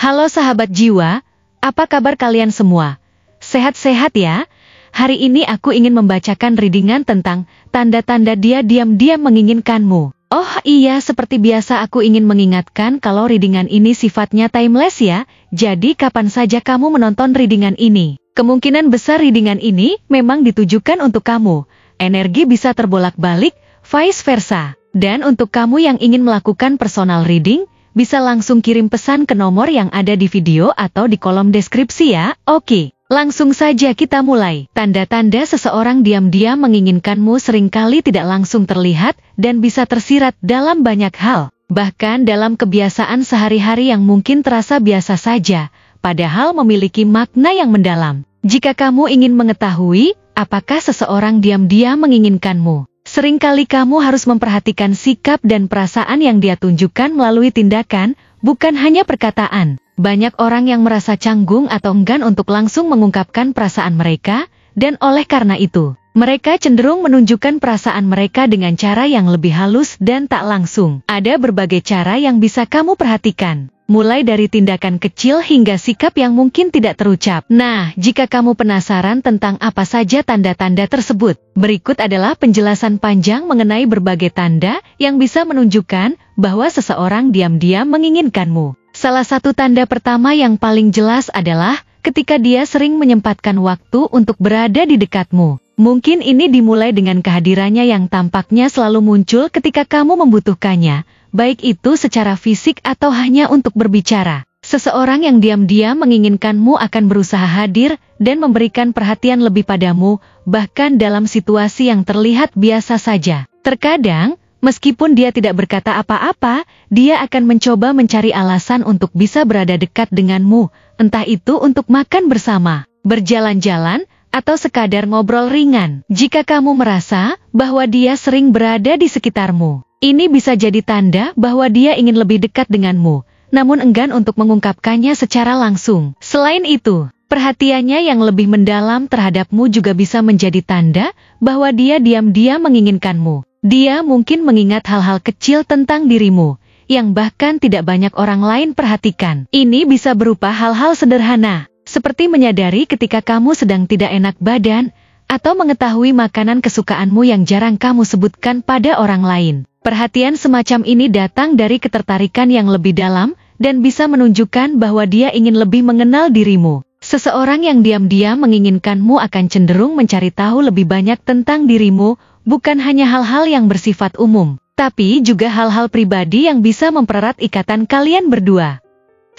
Halo sahabat jiwa, apa kabar kalian semua? Sehat-sehat ya? Hari ini aku ingin membacakan readingan tentang tanda-tanda dia diam-diam menginginkanmu. Oh iya, seperti biasa aku ingin mengingatkan kalau readingan ini sifatnya timeless ya, jadi kapan saja kamu menonton readingan ini. Kemungkinan besar readingan ini memang ditujukan untuk kamu. Energi bisa terbolak-balik, vice versa. Dan untuk kamu yang ingin melakukan personal reading, bisa langsung kirim pesan ke nomor yang ada di video atau di kolom deskripsi ya. Oke, langsung saja kita mulai. Tanda-tanda seseorang diam-diam menginginkanmu seringkali tidak langsung terlihat dan bisa tersirat dalam banyak hal. Bahkan dalam kebiasaan sehari-hari yang mungkin terasa biasa saja, padahal memiliki makna yang mendalam. Jika kamu ingin mengetahui apakah seseorang diam-diam menginginkanmu, seringkali kamu harus memperhatikan sikap dan perasaan yang dia tunjukkan melalui tindakan, bukan hanya perkataan. Banyak orang yang merasa canggung atau enggan untuk langsung mengungkapkan perasaan mereka, dan oleh karena itu, mereka cenderung menunjukkan perasaan mereka dengan cara yang lebih halus dan tak langsung. Ada berbagai cara yang bisa kamu perhatikan, mulai dari tindakan kecil hingga sikap yang mungkin tidak terucap. Nah, jika kamu penasaran tentang apa saja tanda-tanda tersebut, berikut adalah penjelasan panjang mengenai berbagai tanda yang bisa menunjukkan bahwa seseorang diam-diam menginginkanmu. Salah satu tanda pertama yang paling jelas adalah ketika dia sering menyempatkan waktu untuk berada di dekatmu. Mungkin ini dimulai dengan kehadirannya yang tampaknya selalu muncul ketika kamu membutuhkannya, baik itu secara fisik atau hanya untuk berbicara. Seseorang yang diam-diam menginginkanmu akan berusaha hadir dan memberikan perhatian lebih padamu, bahkan dalam situasi yang terlihat biasa saja. Terkadang, meskipun dia tidak berkata apa-apa, dia akan mencoba mencari alasan untuk bisa berada dekat denganmu, entah itu untuk makan bersama, berjalan-jalan, atau sekadar ngobrol ringan. Jika kamu merasa bahwa dia sering berada di sekitarmu, ini bisa jadi tanda bahwa dia ingin lebih dekat denganmu, namun enggan untuk mengungkapkannya secara langsung. Selain itu, perhatiannya yang lebih mendalam terhadapmu juga bisa menjadi tanda bahwa dia diam-diam menginginkanmu. Dia mungkin mengingat hal-hal kecil tentang dirimu, yang bahkan tidak banyak orang lain perhatikan. Ini bisa berupa hal-hal sederhana, seperti menyadari ketika kamu sedang tidak enak badan, atau mengetahui makanan kesukaanmu yang jarang kamu sebutkan pada orang lain. Perhatian semacam ini datang dari ketertarikan yang lebih dalam, dan bisa menunjukkan bahwa dia ingin lebih mengenal dirimu. Seseorang yang diam-diam menginginkanmu akan cenderung mencari tahu lebih banyak tentang dirimu, bukan hanya hal-hal yang bersifat umum, tapi juga hal-hal pribadi yang bisa mempererat ikatan kalian berdua.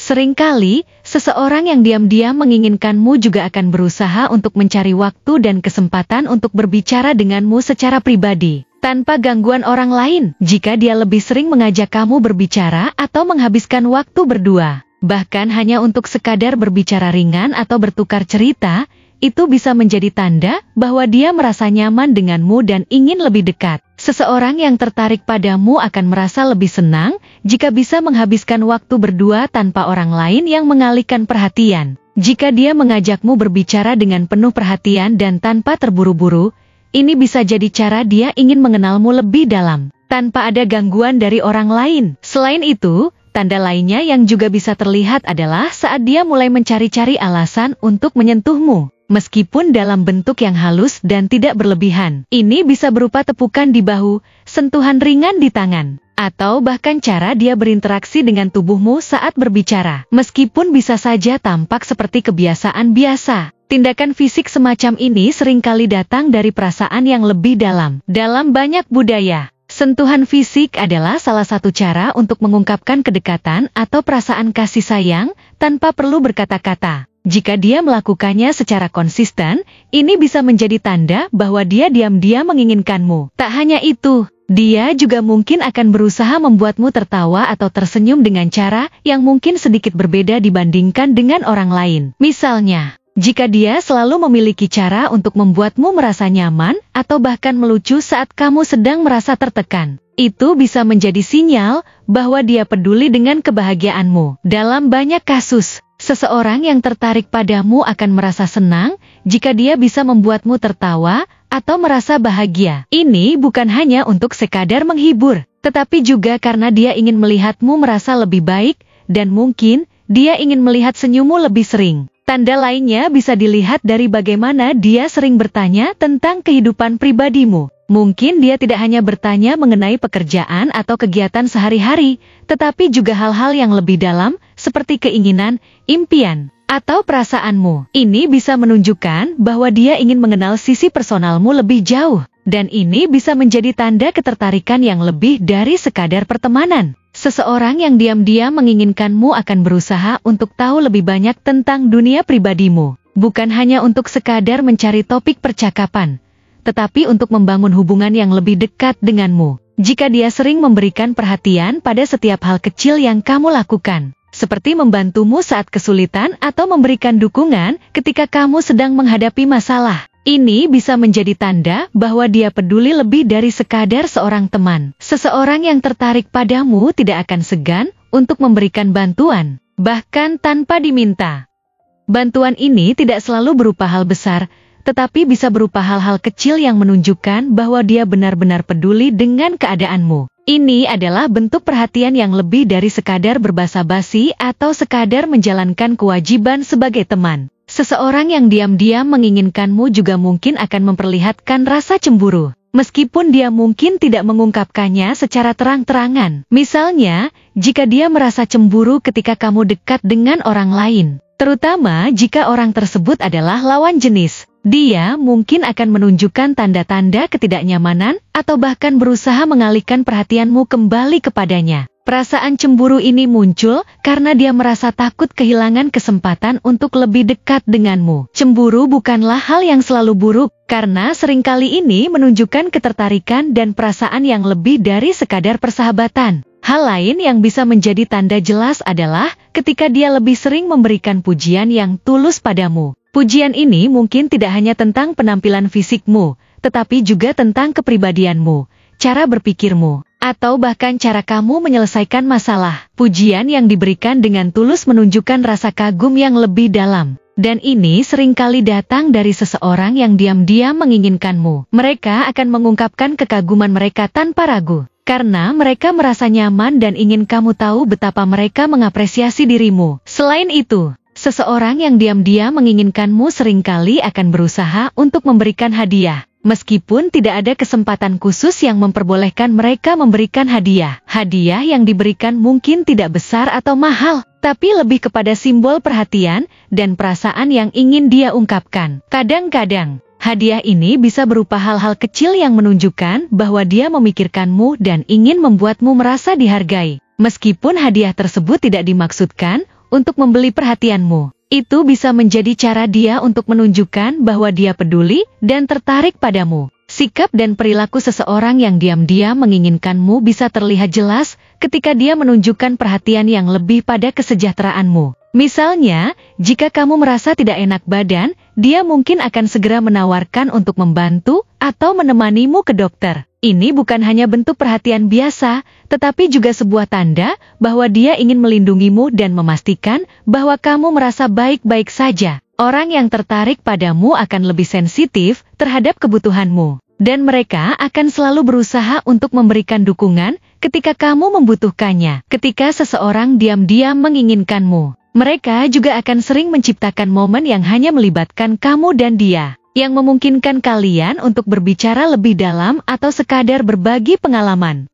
Seringkali, seseorang yang diam-diam menginginkanmu juga akan berusaha untuk mencari waktu dan kesempatan untuk berbicara denganmu secara pribadi, tanpa gangguan orang lain. Jika dia lebih sering mengajak kamu berbicara atau menghabiskan waktu berdua, bahkan hanya untuk sekadar berbicara ringan atau bertukar cerita, itu bisa menjadi tanda bahwa dia merasa nyaman denganmu dan ingin lebih dekat. Seseorang yang tertarik padamu akan merasa lebih senang jika bisa menghabiskan waktu berdua tanpa orang lain yang mengalihkan perhatian. Jika dia mengajakmu berbicara dengan penuh perhatian dan tanpa terburu-buru, ini bisa jadi cara dia ingin mengenalmu lebih dalam, tanpa ada gangguan dari orang lain. Selain itu, tanda lainnya yang juga bisa terlihat adalah saat dia mulai mencari-cari alasan untuk menyentuhmu. Meskipun dalam bentuk yang halus dan tidak berlebihan, ini bisa berupa tepukan di bahu, sentuhan ringan di tangan, atau bahkan cara dia berinteraksi dengan tubuhmu saat berbicara. Meskipun bisa saja tampak seperti kebiasaan biasa, tindakan fisik semacam ini seringkali datang dari perasaan yang lebih dalam. Dalam banyak budaya, sentuhan fisik adalah salah satu cara untuk mengungkapkan kedekatan atau perasaan kasih sayang tanpa perlu berkata-kata. Jika dia melakukannya secara konsisten, ini bisa menjadi tanda bahwa dia diam-diam menginginkanmu. Tak hanya itu, dia juga mungkin akan berusaha membuatmu tertawa atau tersenyum dengan cara yang mungkin sedikit berbeda dibandingkan dengan orang lain. Misalnya, jika dia selalu memiliki cara untuk membuatmu merasa nyaman atau bahkan melucu saat kamu sedang merasa tertekan, itu bisa menjadi sinyal bahwa dia peduli dengan kebahagiaanmu. Dalam banyak kasus, seseorang yang tertarik padamu akan merasa senang jika dia bisa membuatmu tertawa atau merasa bahagia. Ini bukan hanya untuk sekadar menghibur, tetapi juga karena dia ingin melihatmu merasa lebih baik, dan mungkin dia ingin melihat senyummu lebih sering. Tanda lainnya bisa dilihat dari bagaimana dia sering bertanya tentang kehidupan pribadimu. Mungkin dia tidak hanya bertanya mengenai pekerjaan atau kegiatan sehari-hari, tetapi juga hal-hal yang lebih dalam, seperti keinginan, impian, atau perasaanmu. Ini bisa menunjukkan bahwa dia ingin mengenal sisi personalmu lebih jauh, dan ini bisa menjadi tanda ketertarikan yang lebih dari sekadar pertemanan. Seseorang yang diam-diam menginginkanmu akan berusaha untuk tahu lebih banyak tentang dunia pribadimu, bukan hanya untuk sekadar mencari topik percakapan, tetapi untuk membangun hubungan yang lebih dekat denganmu. Jika dia sering memberikan perhatian pada setiap hal kecil yang kamu lakukan, seperti membantumu saat kesulitan atau memberikan dukungan ketika kamu sedang menghadapi masalah, ini bisa menjadi tanda bahwa dia peduli lebih dari sekadar seorang teman. Seseorang yang tertarik padamu tidak akan segan untuk memberikan bantuan, bahkan tanpa diminta. Bantuan ini tidak selalu berupa hal besar, tetapi bisa berupa hal-hal kecil yang menunjukkan bahwa dia benar-benar peduli dengan keadaanmu. Ini adalah bentuk perhatian yang lebih dari sekadar berbasa-basi atau sekadar menjalankan kewajiban sebagai teman. Seseorang yang diam-diam menginginkanmu juga mungkin akan memperlihatkan rasa cemburu, meskipun dia mungkin tidak mengungkapkannya secara terang-terangan. Misalnya, jika dia merasa cemburu ketika kamu dekat dengan orang lain, terutama jika orang tersebut adalah lawan jenis, dia mungkin akan menunjukkan tanda-tanda ketidaknyamanan atau bahkan berusaha mengalihkan perhatianmu kembali kepadanya. Perasaan cemburu ini muncul karena dia merasa takut kehilangan kesempatan untuk lebih dekat denganmu. Cemburu bukanlah hal yang selalu buruk, karena seringkali ini menunjukkan ketertarikan dan perasaan yang lebih dari sekadar persahabatan. Hal lain yang bisa menjadi tanda jelas adalah ketika dia lebih sering memberikan pujian yang tulus padamu. Pujian ini mungkin tidak hanya tentang penampilan fisikmu, tetapi juga tentang kepribadianmu, cara berpikirmu, atau bahkan cara kamu menyelesaikan masalah. Pujian yang diberikan dengan tulus menunjukkan rasa kagum yang lebih dalam. Dan ini seringkali datang dari seseorang yang diam-diam menginginkanmu. Mereka akan mengungkapkan kekaguman mereka tanpa ragu, karena mereka merasa nyaman dan ingin kamu tahu betapa mereka mengapresiasi dirimu. Selain itu, seseorang yang diam-diam menginginkanmu seringkali akan berusaha untuk memberikan hadiah. Meskipun tidak ada kesempatan khusus yang memperbolehkan mereka memberikan hadiah. Hadiah yang diberikan mungkin tidak besar atau mahal, tapi lebih kepada simbol perhatian dan perasaan yang ingin dia ungkapkan. Kadang-kadang, hadiah ini bisa berupa hal-hal kecil yang menunjukkan bahwa dia memikirkanmu dan ingin membuatmu merasa dihargai. Meskipun hadiah tersebut tidak dimaksudkan untuk membeli perhatianmu, itu bisa menjadi cara dia untuk menunjukkan bahwa dia peduli dan tertarik padamu. Sikap dan perilaku seseorang yang diam-diam menginginkanmu bisa terlihat jelas ketika dia menunjukkan perhatian yang lebih pada kesejahteraanmu. Misalnya, jika kamu merasa tidak enak badan, dia mungkin akan segera menawarkan untuk membantu atau menemanimu ke dokter. Ini bukan hanya bentuk perhatian biasa, tetapi juga sebuah tanda bahwa dia ingin melindungimu dan memastikan bahwa kamu merasa baik-baik saja. Orang yang tertarik padamu akan lebih sensitif terhadap kebutuhanmu, dan mereka akan selalu berusaha untuk memberikan dukungan ketika kamu membutuhkannya. Ketika seseorang diam-diam menginginkanmu, mereka juga akan sering menciptakan momen yang hanya melibatkan kamu dan dia, yang memungkinkan kalian untuk berbicara lebih dalam atau sekadar berbagi pengalaman.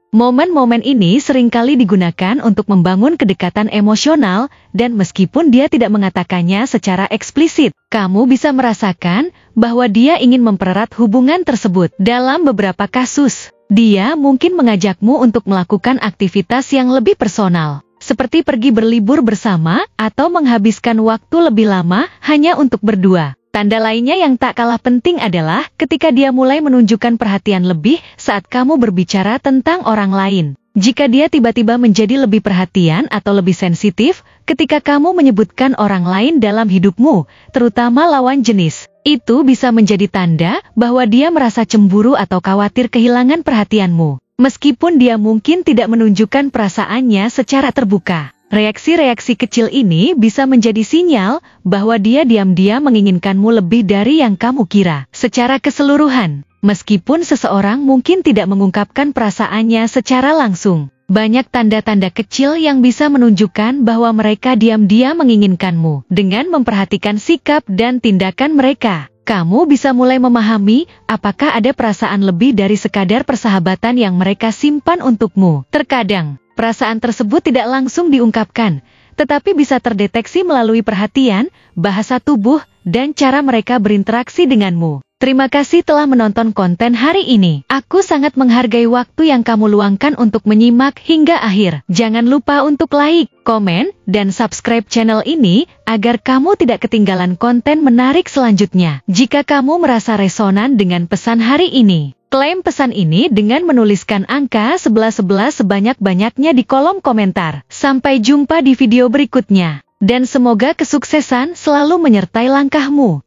Momen-momen ini seringkali digunakan untuk membangun kedekatan emosional, dan meskipun dia tidak mengatakannya secara eksplisit, kamu bisa merasakan bahwa dia ingin mempererat hubungan tersebut. Dalam beberapa kasus, dia mungkin mengajakmu untuk melakukan aktivitas yang lebih personal, seperti pergi berlibur bersama atau menghabiskan waktu lebih lama hanya untuk berdua. Tanda lainnya yang tak kalah penting adalah ketika dia mulai menunjukkan perhatian lebih saat kamu berbicara tentang orang lain. Jika dia tiba-tiba menjadi lebih perhatian atau lebih sensitif ketika kamu menyebutkan orang lain dalam hidupmu, terutama lawan jenis, itu bisa menjadi tanda bahwa dia merasa cemburu atau khawatir kehilangan perhatianmu. Meskipun dia mungkin tidak menunjukkan perasaannya secara terbuka. Reaksi-reaksi kecil ini bisa menjadi sinyal bahwa dia diam-diam menginginkanmu lebih dari yang kamu kira. Secara keseluruhan, meskipun seseorang mungkin tidak mengungkapkan perasaannya secara langsung, Banyak tanda-tanda kecil yang bisa menunjukkan bahwa mereka diam-diam menginginkanmu. Dengan memperhatikan sikap dan tindakan mereka, kamu bisa mulai memahami apakah ada perasaan lebih dari sekadar persahabatan yang mereka simpan untukmu. Terkadang, perasaan tersebut tidak langsung diungkapkan, tetapi bisa terdeteksi melalui perhatian, bahasa tubuh, dan cara mereka berinteraksi denganmu. Terima kasih telah menonton konten hari ini. Aku sangat menghargai waktu yang kamu luangkan untuk menyimak hingga akhir. Jangan lupa untuk like, komen, dan subscribe channel ini agar kamu tidak ketinggalan konten menarik selanjutnya. Jika kamu merasa resonan dengan pesan hari ini, klaim pesan ini dengan menuliskan angka 1111 sebanyak-banyaknya di kolom komentar. Sampai jumpa di video berikutnya. Dan semoga kesuksesan selalu menyertai langkahmu.